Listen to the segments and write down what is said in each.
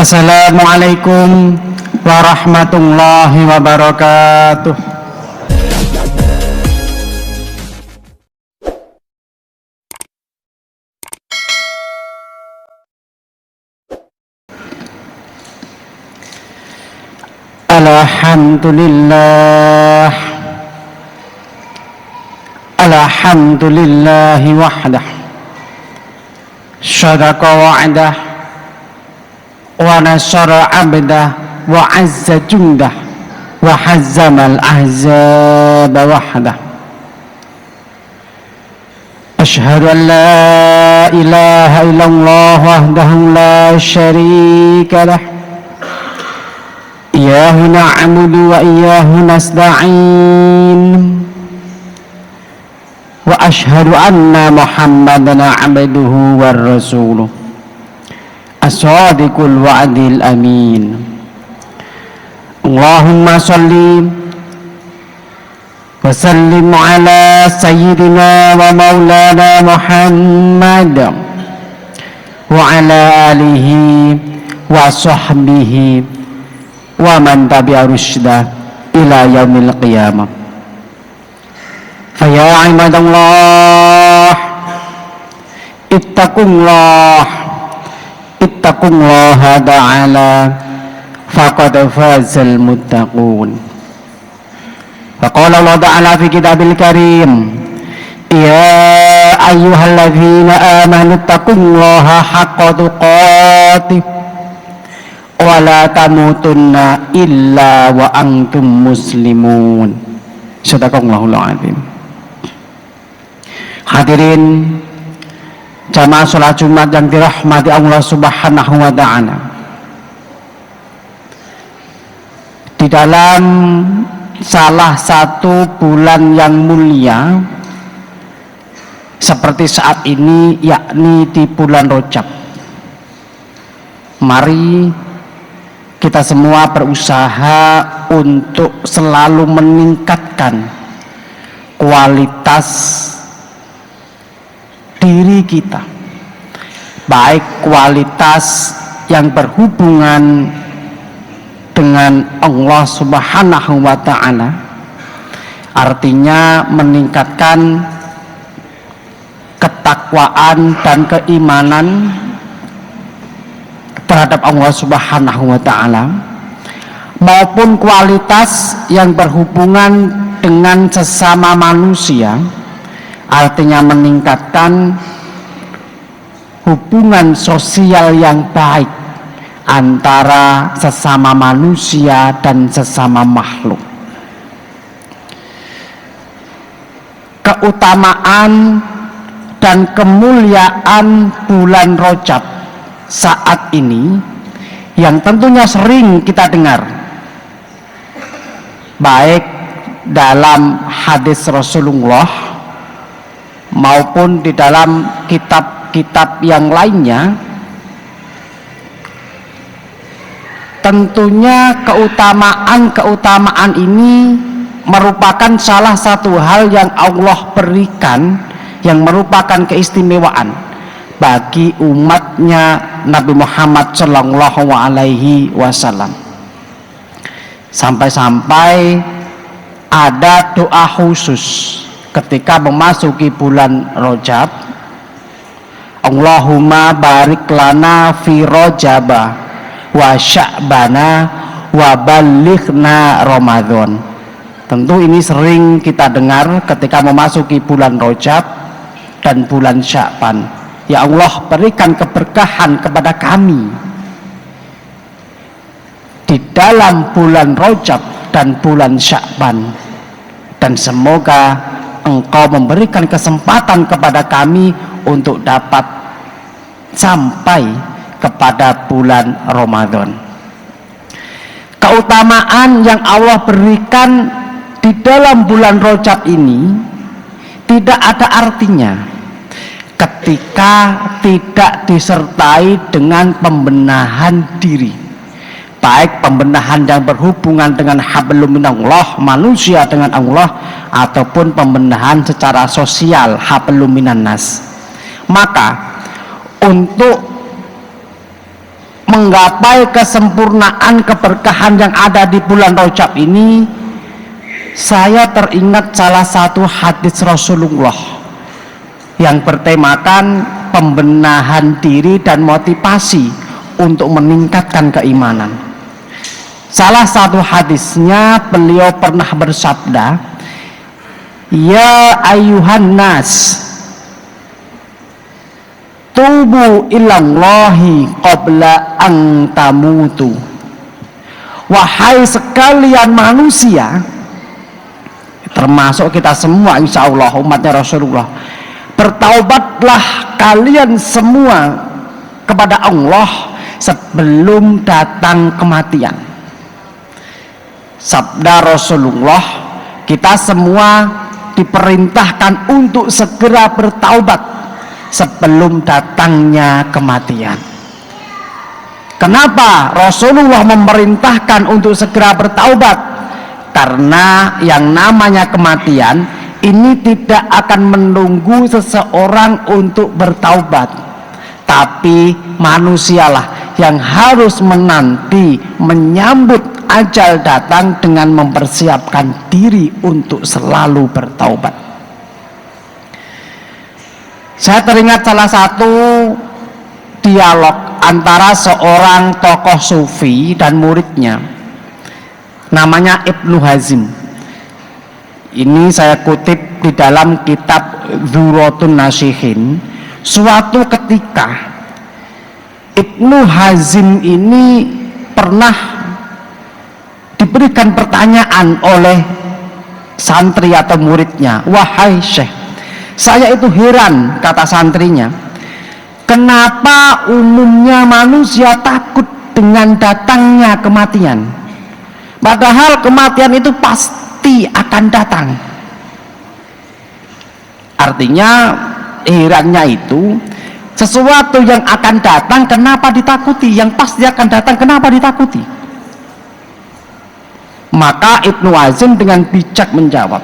Assalamualaikum warahmatullahi wabarakatuh. Alhamdulillah, alhamdulillahi wahdah, syadaqa wa'dah, wa nasara abdah, wa azza jundah, wa hazzamal ahzaba wahdah. Ashhadu an la ilaha illallah wahdahu la syarika lah, iyyahu na'budu wa iyyahu nasta'in, wa ashhadu anna Muhammadan abduhu wa rasuluh as-sadiqul wa'dil amin. Allahumma salli wa sallim ala sayyidina wa maulana Muhammad wa ala alihi wa sahbihi wa man tabi'a rusyda ila yaumil qiyamah. Fa ya ibadallah, ittaqullaha ta'ala faqad fazal muttaqun. Wa qala Allah ta'ala fi kitabil karim, ya ayyuhalladzina amanu ittaqullaha haqqa tuqatih wa la tamutunna illa wa antum muslimun. Sadaqallahul azim. Hadirin jamaah salat Jumat yang dirahmati Allah Subhanahu wa taala. Di dalam salah satu bulan yang mulia seperti saat ini, yakni di bulan Rajab, mari kita semua berusaha untuk selalu meningkatkan kualitas diri kita, baik kualitas yang berhubungan dengan Allah Subhanahu wa ta'ala, artinya meningkatkan ketakwaan dan keimanan terhadap Allah Subhanahu wa ta'ala, maupun kualitas yang berhubungan dengan sesama manusia, artinya meningkatkan hubungan sosial yang baik antara sesama manusia dan sesama makhluk. Keutamaan dan kemuliaan bulan Rajab saat ini yang tentunya sering kita dengar, baik dalam hadis Rasulullah maupun di dalam kitab-kitab yang lainnya. Tentunya keutamaan ini merupakan salah satu hal yang Allah berikan, yang merupakan keistimewaan bagi umatnya Nabi Muhammad Sallallahu Alaihi Wasallam. Sampai-sampai ada doa khusus ketika memasuki bulan Rajab, Allahumma barik lana fi Rajaba wa Sya'bana wa balighna Ramadan. Tentu ini sering kita dengar ketika memasuki bulan Rajab dan bulan Sya'ban. Ya Allah, berikan keberkahan kepada kami di dalam bulan Rajab dan bulan Sya'ban, dan semoga Engkau memberikan kesempatan kepada kami untuk dapat sampai kepada bulan Ramadan. Keutamaan yang Allah berikan di dalam bulan Rajab ini tidak ada artinya ketika tidak disertai dengan pembenahan diri, baik pembenahan yang berhubungan dengan hablum minallah, manusia dengan Allah, ataupun pembenahan secara sosial, hablum minan nas. Maka untuk menggapai kesempurnaan keberkahan yang ada di bulan Rajab ini, saya teringat salah satu hadis Rasulullah yang bertemakan pembenahan diri dan motivasi untuk meningkatkan keimanan. Salah satu hadisnya, beliau pernah bersabda, "Ya ayuhan nas, tubu ilallahi qabla an tamutu." Wahai sekalian manusia, termasuk kita semua insya Allah umatnya Rasulullah, bertaubatlah kalian semua kepada Allah sebelum datang kematian. Sabda Rasulullah, kita semua diperintahkan untuk segera bertaubat sebelum datangnya kematian. Kenapa Rasulullah memerintahkan untuk segera bertaubat? Karena yang namanya kematian ini tidak akan menunggu seseorang untuk bertaubat, tapi manusialah yang harus menanti menyambut ajal datang dengan mempersiapkan diri untuk selalu bertaubat. Saya teringat salah satu dialog antara seorang tokoh sufi dan muridnya, namanya Ibnu Hazim. Ini saya kutip di dalam kitab Dzurratun Nasihin. Suatu ketika Ibnu Hazim ini pernah diberikan pertanyaan oleh santri atau muridnya, "Wahai Syekh, saya itu heran," kata santrinya, "kenapa umumnya manusia takut dengan datangnya kematian, padahal kematian itu pasti akan datang." Artinya herannya itu, sesuatu yang akan datang kenapa ditakuti, yang pasti akan datang kenapa ditakuti? Maka Ibnu Hazim dengan bijak menjawab,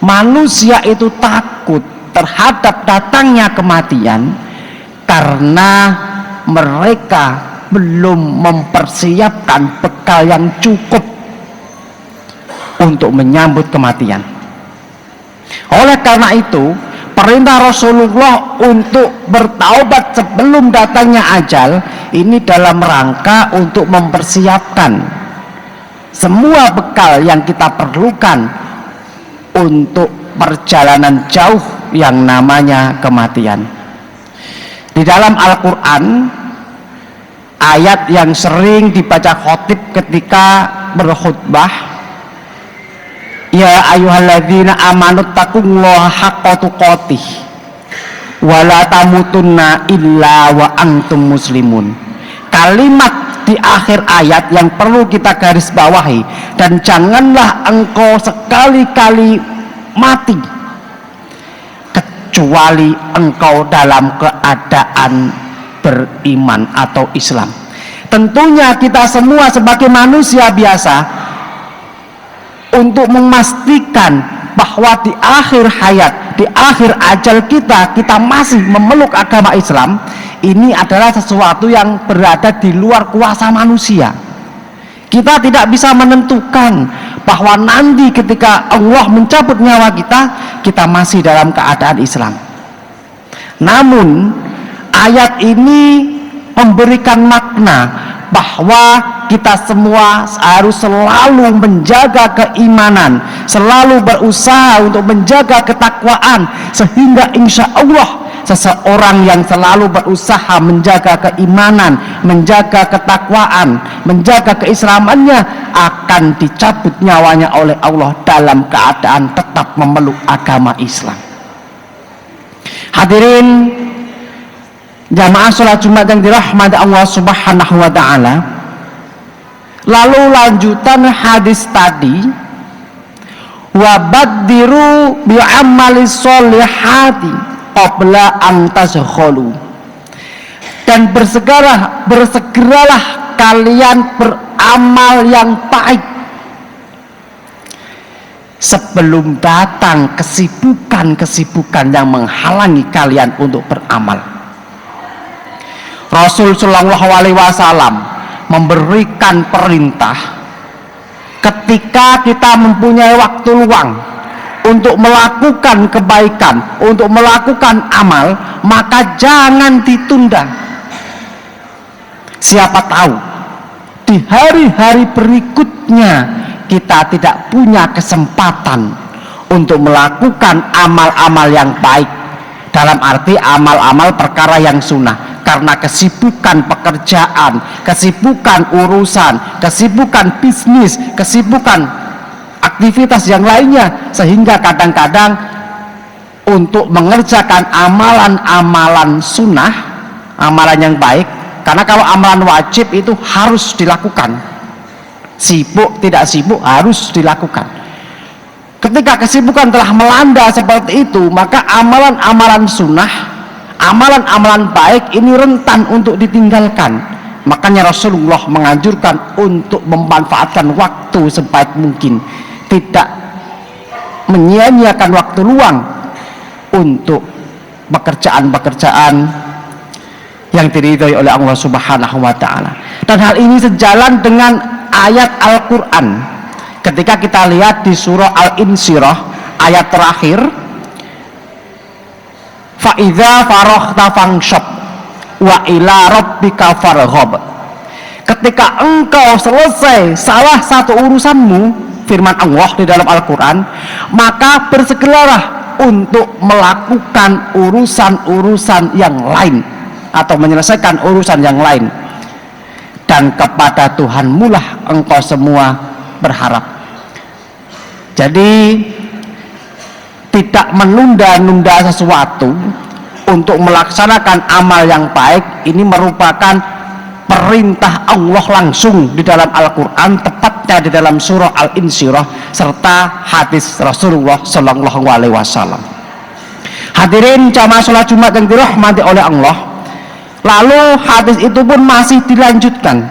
manusia itu takut terhadap datangnya kematian karena mereka belum mempersiapkan bekal yang cukup untuk menyambut kematian. Oleh karena itu, perintah Rasulullah untuk bertaubat sebelum datangnya ajal ini dalam rangka untuk mempersiapkan semua bekal yang kita perlukan untuk perjalanan jauh yang namanya kematian. Di dalam Al-Quran, ayat yang sering dibaca khotib ketika berkhutbah, "Ya ayyuhalladzina amanu taqullaha haqqa tuqatih wa la tamutunna illa wa antum muslimun." Kalimat di akhir ayat yang perlu kita garis bawahi, dan janganlah engkau sekali-kali mati kecuali engkau dalam keadaan beriman atau Islam. Tentunya kita semua sebagai manusia biasa untuk memastikan bahwa di akhir hayat, di akhir ajal kita masih memeluk agama Islam. Ini adalah sesuatu yang berada di luar kuasa manusia. Kita tidak bisa menentukan bahwa nanti ketika Allah mencabut nyawa kita masih dalam keadaan Islam. Namun ayat ini memberikan makna bahwa kita semua harus selalu menjaga keimanan, selalu berusaha untuk menjaga ketakwaan, sehingga insya Allah seseorang yang selalu berusaha menjaga keimanan, menjaga ketakwaan, menjaga keislamannya akan dicabut nyawanya oleh Allah dalam keadaan tetap memeluk agama Islam. Hadirin jamaah sholat Jumat yang dirahmati Allah Subhanahu wa ta'ala, lalu lanjutan hadis tadi, wabaddiru bi'amali sholihati qabla an tazkhulu, dan bersegeralah kalian beramal yang baik sebelum datang kesibukan-kesibukan yang menghalangi kalian untuk beramal. Rasul Shallallahu Alaihi Wasallam memberikan perintah ketika kita mempunyai waktu luang untuk melakukan kebaikan, untuk melakukan amal, maka jangan ditunda. Siapa tahu di hari-hari berikutnya kita tidak punya kesempatan untuk melakukan amal-amal yang baik, dalam arti amal-amal perkara yang sunnah, karena kesibukan pekerjaan, kesibukan urusan, kesibukan bisnis, kesibukan aktivitas yang lainnya, sehingga kadang-kadang untuk mengerjakan amalan-amalan sunnah, amalan yang baik, karena kalau amalan wajib itu harus dilakukan, sibuk tidak sibuk harus dilakukan. Ketika kesibukan telah melanda seperti itu, maka amalan-amalan sunnah, amalan-amalan baik ini rentan untuk ditinggalkan. Makanya Rasulullah menganjurkan untuk memanfaatkan waktu sebaik mungkin, tidak menyia-nyiakan waktu luang untuk pekerjaan-pekerjaan yang diridhoi oleh Allah Subhanahu wa taala. Dan hal ini sejalan dengan ayat Al-Qur'an. Ketika kita lihat di surah Al-Insyirah ayat terakhir, fa idza faraghta fanshob wa ila rabbika farghab. Ketika engkau selesai salah satu urusanmu, firman Allah di dalam Al-Qur'an, maka bersegeralah untuk melakukan urusan-urusan yang lain atau menyelesaikan urusan yang lain, dan kepada Tuhanmu lah engkau semua berharap. Jadi tidak menunda-nunda sesuatu untuk melaksanakan amal yang baik, ini merupakan perintah Allah langsung di dalam Al-Qur'an, tepatnya di dalam surah Al-Insyirah serta hadis Rasulullah Shallallahu Alaihi Wasallam. Hadirin jamaah sholat Jumat yang dirahmati oleh Allah, lalu hadis itu pun masih dilanjutkan,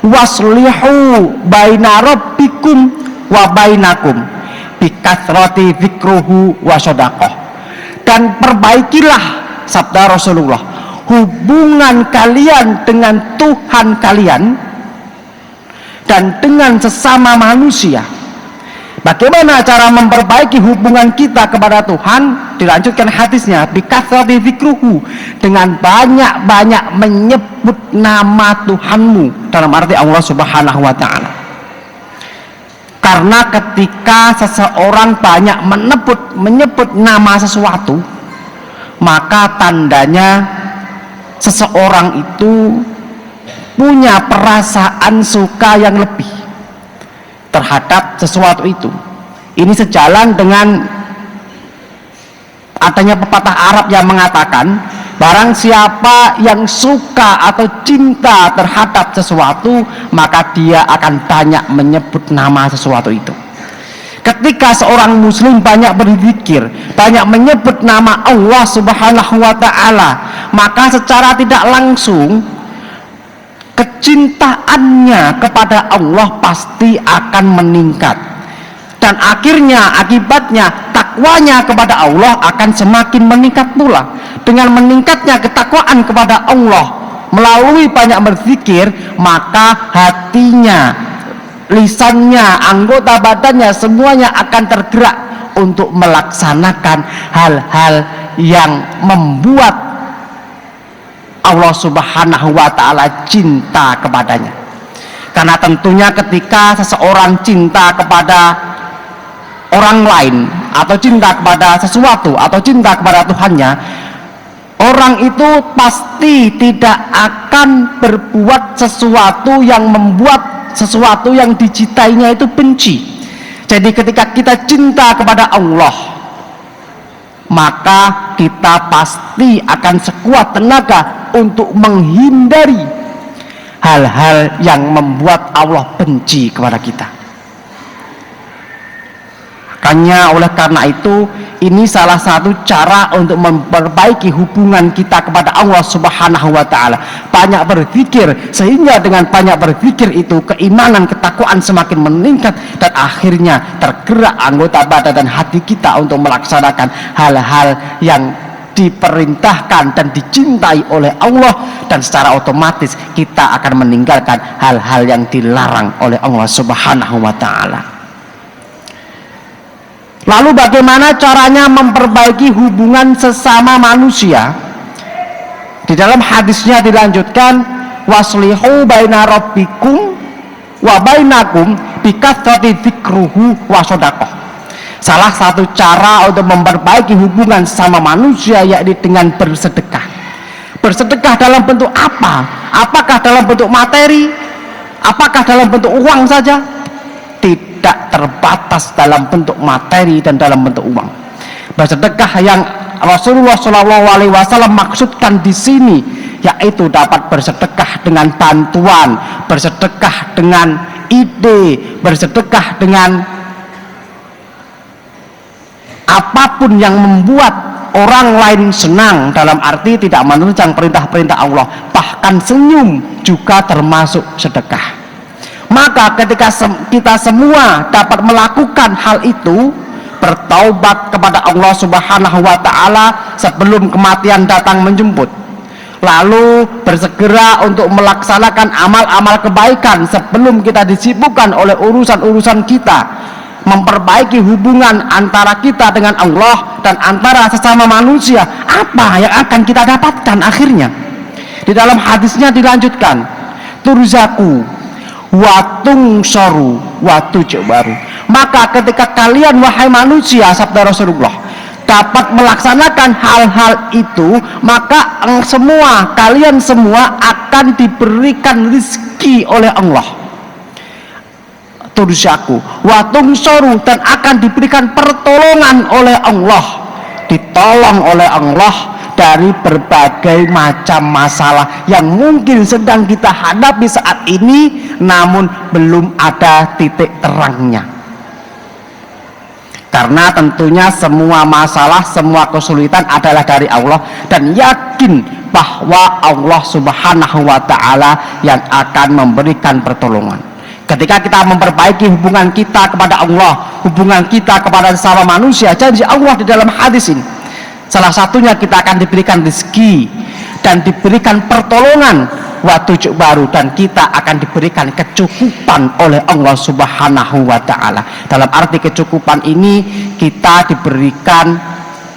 waslihu baina rabbikum wa bainakum bikathrati dzikruhu wa shadaqah. Dan perbaikilah, sabda Rasulullah, hubungan kalian dengan Tuhan kalian dan dengan sesama manusia. Bagaimana cara memperbaiki hubungan kita kepada Tuhan? Dilanjutkan hadisnya, bikathrati dzikruhu, dengan banyak-banyak menyebut nama Tuhanmu, dalam arti Allah Subhanahu wa taala. Karena ketika seseorang banyak menyebut nama sesuatu, maka tandanya seseorang itu punya perasaan suka yang lebih terhadap sesuatu itu. Ini sejalan dengan adanya pepatah Arab yang mengatakan, barang siapa yang suka atau cinta terhadap sesuatu, maka dia akan banyak menyebut nama sesuatu itu. Ketika seorang muslim banyak berzikir, banyak menyebut nama Allah Subhanahu wa taala, maka secara tidak langsung kecintaannya kepada Allah pasti akan meningkat, dan akhirnya akibatnya takwanya kepada Allah akan semakin meningkat pula. Dengan meningkatnya ketakwaan kepada Allah melalui banyak berzikir, maka hatinya, lisannya, anggota badannya semuanya akan tergerak untuk melaksanakan hal-hal yang membuat Allah Subhanahu wa taala cinta kepadanya. Karena tentunya ketika seseorang cinta kepada orang lain, atau cinta kepada sesuatu, atau cinta kepada Tuhannya, orang itu pasti tidak akan berbuat sesuatu yang membuat sesuatu yang dicintainya itu benci. Jadi ketika kita cinta kepada Allah, maka kita pasti akan sekuat tenaga untuk menghindari hal-hal yang membuat Allah benci kepada kita. Makanya oleh karena itu, ini salah satu cara untuk memperbaiki hubungan kita kepada Allah Subhanahu wa taala. Banyak berzikir, sehingga dengan banyak berzikir itu keimanan, ketakwaan semakin meningkat, dan akhirnya tergerak anggota badan dan hati kita untuk melaksanakan hal-hal yang diperintahkan dan dicintai oleh Allah, dan secara otomatis kita akan meninggalkan hal-hal yang dilarang oleh Allah Subhanahu wa ta'ala. Lalu bagaimana caranya memperbaiki hubungan sesama manusia? Di dalam hadisnya dilanjutkan, waslihu baina rabbikum wa bainakum bikathrati dzikruhu wa shadaqah. Salah satu cara untuk memperbaiki hubungan sama manusia yakni dengan bersedekah. Bersedekah dalam bentuk apa? Apakah dalam bentuk materi? Apakah dalam bentuk uang saja? Tidak terbatas dalam bentuk materi dan dalam bentuk uang. Bersedekah yang Rasulullah SAW maksudkan di sini yaitu dapat bersedekah dengan bantuan, bersedekah dengan ide, bersedekah dengan apapun yang membuat orang lain senang, dalam arti tidak menerjang perintah-perintah Allah, bahkan senyum juga termasuk sedekah. Maka ketika kita semua dapat melakukan hal itu, bertaubat kepada Allah Subhanahu wa ta'ala sebelum kematian datang menjemput, lalu bersegera untuk melaksanakan amal-amal kebaikan sebelum kita disibukkan oleh urusan-urusan kita, memperbaiki hubungan antara kita dengan Allah dan antara sesama manusia, apa yang akan kita dapatkan akhirnya? Di dalam hadisnya dilanjutkan, turzaku wa tungsaru wa tujbaru. Maka ketika kalian wahai manusia, sabda Rasulullah, dapat melaksanakan hal-hal itu, maka kalian semua akan diberikan rezeki oleh Allah. Turzaku wa tungsaru, dan akan diberikan pertolongan oleh Allah, ditolong oleh Allah dari berbagai macam masalah yang mungkin sedang kita hadapi saat ini, namun belum ada titik terangnya. Karena tentunya semua masalah, semua kesulitan adalah dari Allah, dan yakin bahwa Allah Subhanahu wa ta'ala yang akan memberikan pertolongan. Ketika kita memperbaiki hubungan kita kepada Allah, hubungan kita kepada sesama manusia, janji Allah di dalam hadis ini, salah satunya kita akan diberikan rezeki dan diberikan pertolongan, waktu baru, dan kita akan diberikan kecukupan oleh Allah Subhanahu wa ta'ala. Dalam arti kecukupan ini, kita diberikan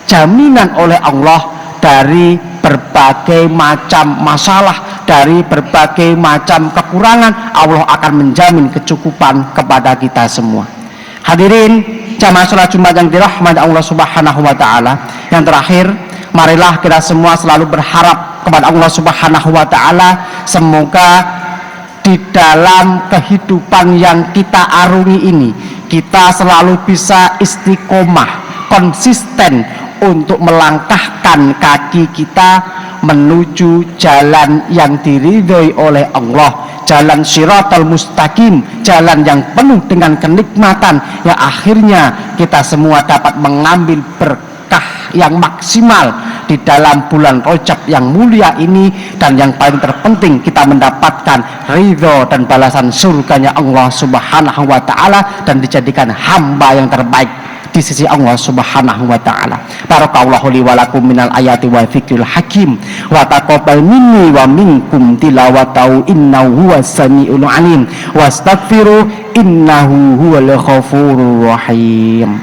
jaminan oleh Allah dari berbagai macam masalah, dari berbagai macam kekurangan. Allah akan menjamin kecukupan kepada kita semua. Hadirin jamaah salat Jumat yang dirahmati Allah Subhanahu wa ta'ala, yang terakhir, marilah kita semua selalu berharap kepada Allah Subhanahu wa ta'ala, semoga di dalam kehidupan yang kita arungi ini, kita selalu bisa istiqomah, konsisten untuk melangkahkan kaki kita menuju jalan yang diridhoi oleh Allah, jalan Shiratal Mustaqim, jalan yang penuh dengan kenikmatan, yang akhirnya kita semua dapat mengambil berkah yang maksimal di dalam bulan Rajab yang mulia ini, dan yang paling terpenting kita mendapatkan ridho dan balasan surganya Allah Subhanahu wa ta'ala, dan dijadikan hamba yang terbaik di sisi Allah Subhanahu wa ta'ala. Barakallahu li wa lakum minal ayati wa dzikril hakim, wa taqabbal minni wa minkum tilawatahu innahu huwas samiul alim, wastaghfiru innahu huwal ghafurur rahim.